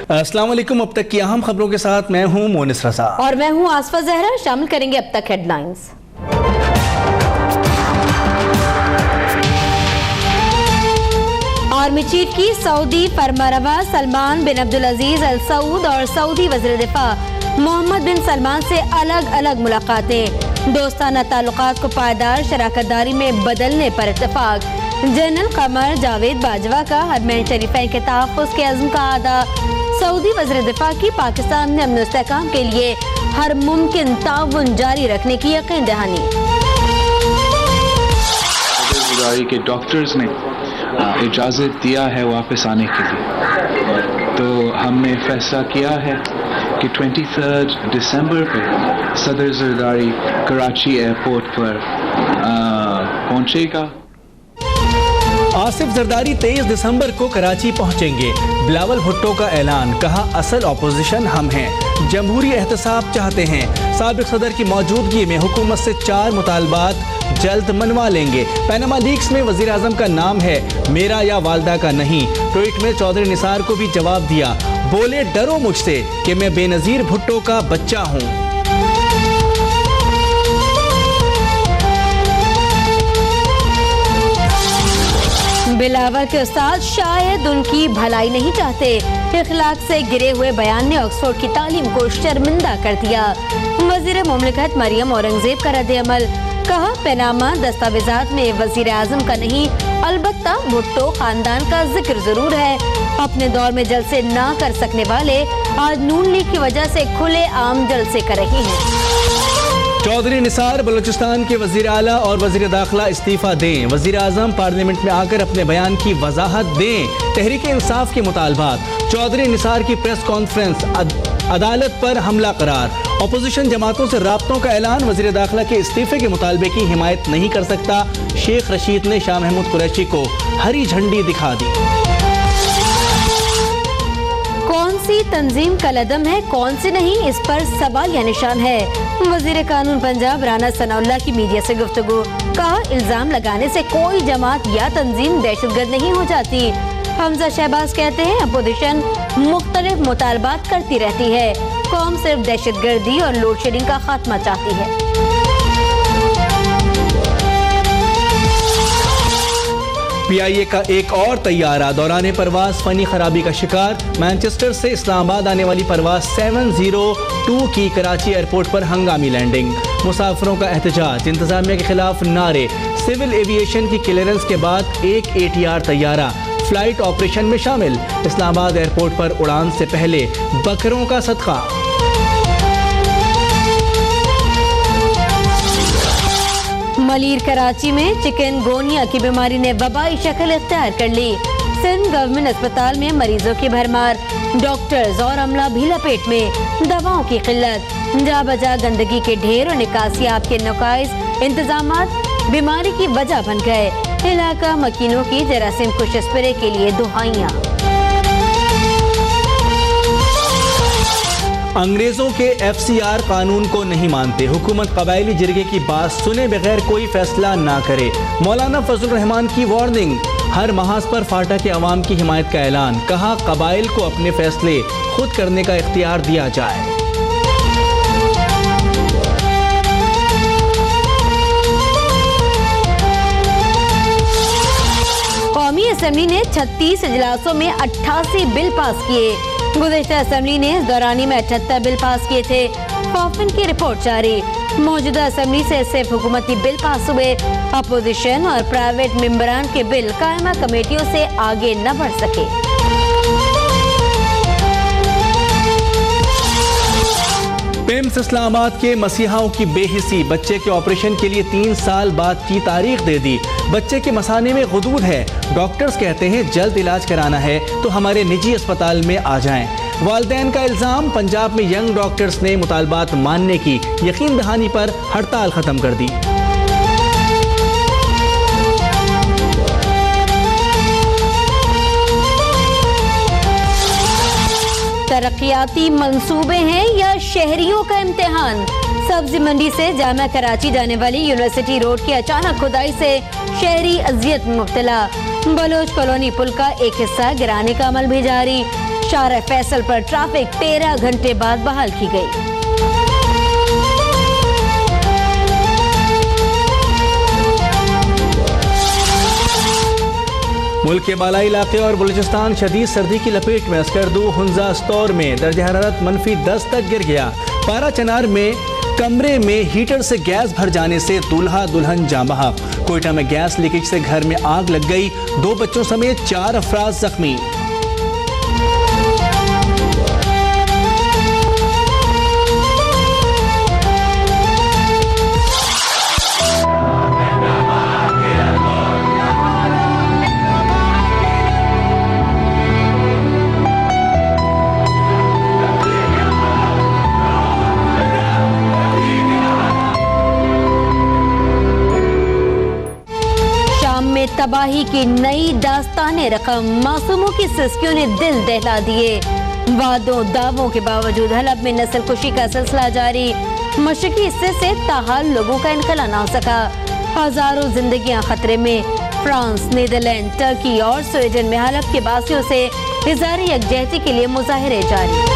अस्सलाम वालेकुम। अब तक की अहम खबरों के साथ मैं हूं मोनिस रजा और मैं हूं आसफा जहरा। शामिल करेंगे अब तक हेडलाइंस। आर्मी चीफ की सऊदी फरमारवा सलमान बिन अब्दुल अजीज अल सऊद और सऊदी वज़ीर दिफा मोहम्मद बिन सलमान से अलग अलग मुलाकातें। दोस्ताना ताल्लुकात को पायदार शराकतदारी में बदलने पर इत्तेफाक। जनरल कमर जावेद बाजवा का हरमैन शरीफैन के तहफ़्फ़ुज़ के अज़्म का आदा। सऊदी वज़ीर दिफा की पाकिस्तान में अमन इस्तेहकाम के लिए हर मुमकिन ताउन जारी रखने की यकीन दहानी। के डॉक्टर्स ने इजाज़त दिया है वापस आने के लिए, तो हमने फैसला किया है कि 23 दिसंबर पे सदर जरदारी कराची एयरपोर्ट पर पहुंचेगा। आसिफ जरदारी 23 दिसंबर को कराची पहुंचेंगे। बिलावल भुट्टो का ऐलान, कहा असल ऑपोजिशन हम हैं, जमहूरी एहतसाब चाहते हैं। साबिक सदर की मौजूदगी में हुकूमत से 4 मुतालबात जल्द मनवा लेंगे। पैनामा लीक्स में वजीर आजम का नाम है, मेरा या वालदा का नहीं। ट्वीट में चौधरी निसार को भी जवाब दिया, बोले डरो मुझसे कि मैं बेनजीर भुट्टो का बच्चा हूँ। बिलावल के उस्ताद शायद उनकी भलाई नहीं चाहते। इखलाक से गिरे हुए बयान ने ऑक्सफोर्ड की तालीम को शर्मिंदा कर दिया। वजीर मुमलिकत मरियम औरंगजेब का रद्द-ए-अमल, कहा पैनामा दस्तावेजात में वजीर आजम का नहीं, अलबत्ता भुट्टो खानदान का जिक्र जरूर है। अपने दौर में जलसे ना कर सकने वाले आज नून लीग की वजह से खुले आम जलसे कर रहे हैं। चौधरी निसार बलूचिस्तान के वजीर आला और वजीर दाखिला इस्तीफा दें। वजीर आजम पार्लियामेंट में आकर अपने बयान की वजाहत दें। तहरीक इंसाफ के मुतालबात। चौधरी निसार की प्रेस कॉन्फ्रेंस, अदालत पर हमला करार। अपोजिशन जमातों से राब्तों का ऐलान, वजीर दाखिला के इस्तीफे के मुतालबे की हिमायत नहीं कर सकता। शेख रशीद ने शाह महमूद कुरैशी को हरी झंडी दिखा दी। कौन सी तंजीम कलअदम है, कौन सी नहीं, इस पर सवाल या निशान है। वजीर कानून पंजाब राना सनाउल्लाह की मीडिया से गुफ्तगू, कहा इल्जाम लगाने से कोई जमात या तंजीम दहशतगर्द नहीं हो जाती। हमजा शहबाज कहते हैं अपोजिशन मुख्तलिफ मुतालबात करती रहती है, कौम सिर्फ दहशतगर्दी और लोड शेडिंग का खात्मा चाहती है। PIA का एक और तैयारा दौरान परवाज फनी खराबी का शिकार। मैनचेस्टर से इस्लामाबाद आने वाली परवाज 702 की कराची एयरपोर्ट पर हंगामी लैंडिंग। मुसाफिरों का एहतजाज, इंतजामिया के खिलाफ नारे। सिविल एविएशन की क्लियरेंस के बाद एक ATR तैयारा फ्लाइट ऑपरेशन में शामिल। इस्लामाबाद एयरपोर्ट पर उड़ान से पहले बकरों का सदका। मलीर कराची में चिकनगोनिया की बीमारी ने वबाई शक्ल इख्तियार कर ली। सिंध गवर्नमेंट अस्पताल में मरीजों की भरमार, डॉक्टर्स और अमला भी लपेट में। दवाओं की किल्लत, जा बजा गंदगी के ढेर और निकासियाब के नकाइस इंतजामात बीमारी की वजह बन गए। इलाका मकीनों की जरासीम कुश स्प्रे के लिए दुहाइयां। अंग्रेजों के FCR कानून को नहीं मानते। हुकूमत कबायली जिरगे की बात सुने बगैर कोई फैसला ना करे। मौलाना फजल रहमान की वार्निंग। हर महाज पर फाटा के अवाम की हिमायत का ऐलान, कहा कबाइल को अपने फैसले खुद करने का इख्तियार दिया जाए। कौमी असम्बली ने 36 इजलासों में 88 बिल पास किए। गुज़िश्ता असम्बली ने इस दौरानी में 78 बिल पास किए थे। कॉफिन की रिपोर्ट जारी। मौजूदा असम्बली से सिर्फ हुकूमती बिल पास हुए। अपोजिशन और प्राइवेट मेंबरान के बिल कायमा कमेटियों से आगे न बढ़ सके। पिम्स इस्लामाबाद के मसीहाओं की बेहिसी, बच्चे के ऑपरेशन के लिए 3 साल बाद की तारीख दे दी। बच्चे के मसाने में गुदूद है, डॉक्टर्स कहते हैं जल्द इलाज कराना है तो हमारे निजी अस्पताल में आ जाएं। वालिदैन का इल्जाम, पंजाब में यंग डॉक्टर्स ने मुतालबात मानने की यकीन दहानी पर हड़ताल खत्म कर दी। तरक्याती मंसूबे हैं या शहरियों का इम्तिहान। सब्जी मंडी से जामा कराची जाने वाली यूनिवर्सिटी रोड की अचानक खुदाई से शहरी अजियत में मुब्तला। बलोच कॉलोनी पुल का एक हिस्सा गिराने का अमल भी जारी। शाहरा फैसल पर ट्रैफिक 13 घंटे बाद बहाल की गई। मुल्क के बालाई इलाके और बलूचिस्तान शदीद सर्दी की लपेट में। अस्करदू हुंजा स्टोर में दर्जा हरारत -10 तक गिर गया। पारा चनार में कमरे में हीटर से गैस भर जाने से दूल्हा दुल्हन जाँ बहक। कोयटा में गैस लीकेज से घर में आग लग गई। 2 बच्चों समेत 4 अफराद जख्मी। तबाही की नई दास्ताने रकम। मासूमों की सिस्कियों ने दिल दहला दिए। वादों दावों के बावजूद हलब में नस्ल कुशी का सिलसिला जारी। मशरकी हिस्से से ताहाल लोगों का इनकला ना हो सका। हजारों जिंदगियां खतरे में। फ्रांस, नीदरलैंड, टर्की और स्वीडन में हलब के बासियों से इज़हार यकजहती के लिए मुजाहिरे जारी।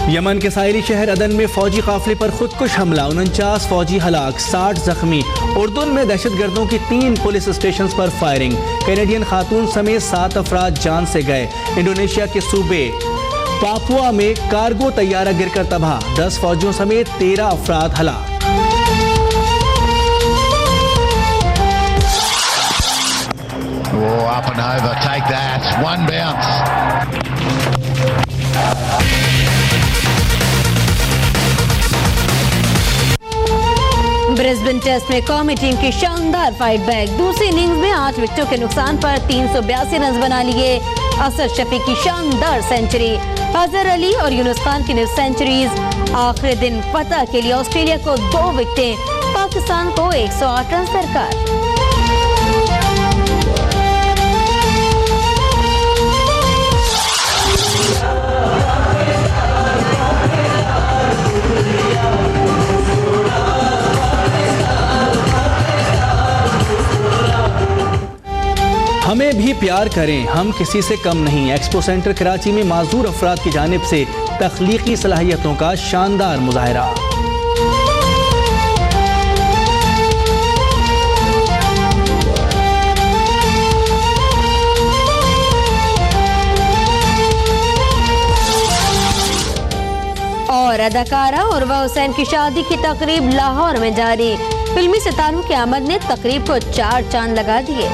यमन के साहिली शहर अदन में फौजी काफिले पर खुदकुश हमला। 49 फौजी हलाक, 60 जख्मी। उर्दुन में दहशतगर्दों की 3 पुलिस स्टेशन पर फायरिंग। कैनेडियन खातून समेत 7 अफराद जान से गए। इंडोनेशिया के सूबे पापुआ में कार्गो तैयारा गिरकर तबाह। 10 फौजियों समेत 13 अफराद हलाक। Up and over, take that, one bounce. Brisbane test में कौमी टीम की शानदार फाइट बैक। दूसरी इनिंग्स में 8 विकेटों के नुकसान पर 382 रन बना लिए। असद शफी की शानदार सेंचुरी। अजहर अली और यूनुस खान की सेंचुरीज। आखिरी दिन फतह के लिए ऑस्ट्रेलिया को 2 विकेटें, पाकिस्तान को 108 रन दरकार। हमें भी प्यार करें, हम किसी से कम नहीं। एक्सपो सेंटर कराची में माजूर अफराद की जानिब से तख्लीकी सलाहियतों का शानदार मुजाहरा। और अदाकारा उर्वा हुसैन की शादी की तकरीब लाहौर में जारी। फिल्मी सितारों की आमद ने तकरीब को 4 चांद लगा दिए।